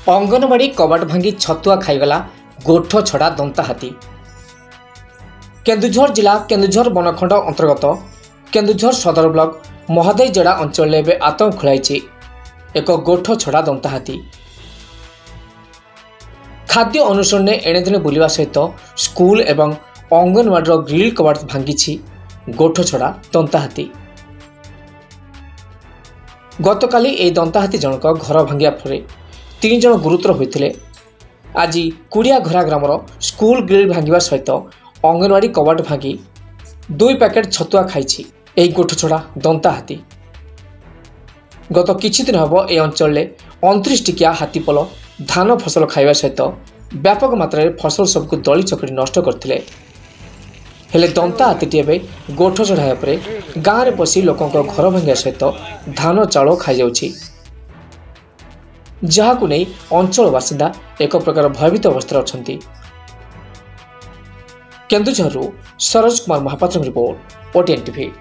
अंगनवाड़ी कबाट भांगी छतुआ खाईगला गोठ छड़ा दंता हाथी। केन्दुझर जिला केन्दुझर बनखंड अंतर्गत केन्दुझर सदर ब्लॉक महादेईजड़ा अंचल में आतंक खोलाई एक गोठ छड़ा दंता हाथी। खाद्य अनुसरण ने एणेदिने बुलवा सहित स्कूल एवं अंगनवाड़ी ग्रिल कबाट भांगी गोठ छड़ा दंता हाथी। गतकाली ए दंता हाथी जनक घर भांगिया फल 3 जन गुरुतर होते। आज कुड़िया घरा ग्रामर स्कूल ग्रिल भांगा सहित अंगनवाड़ी कबाट भांगी 2 पैकेट छतुआ खाई यही गोठ छड़ा दंता हाथी। गत किछि दिन हम ए अंचल 29 टिकिया हाथीपल धान फसल खाइबा सहित व्यापक मात्रा फसल सबको दली चकड़ी नष्ट करथिले। हेले दंता हाथीटी एवं गोठ चढ़ाया पर गाँव में पशि लोकों घर भांगा सहित धान चाउल खाई जाउछि, जहाकु नहीं अंचल बासिंदा एक प्रकार भयभीत अवस्था अछंती। केन्दुझरु Saroj Kumar Mahapatra report, OTN TV.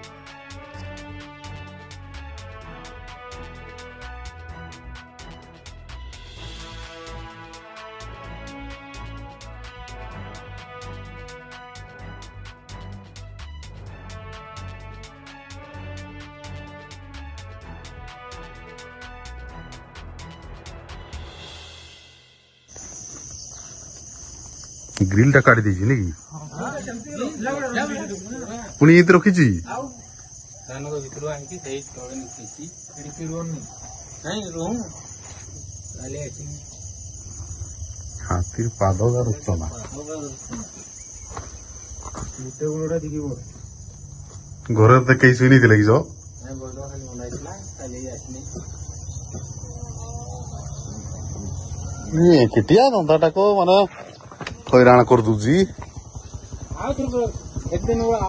Grill टा काट दीजिए नहीं पुणी ये रखी हाथी पाद रुचना घर कई शुणी थे कि केटिया दंता को माने हैरान कर दूजी।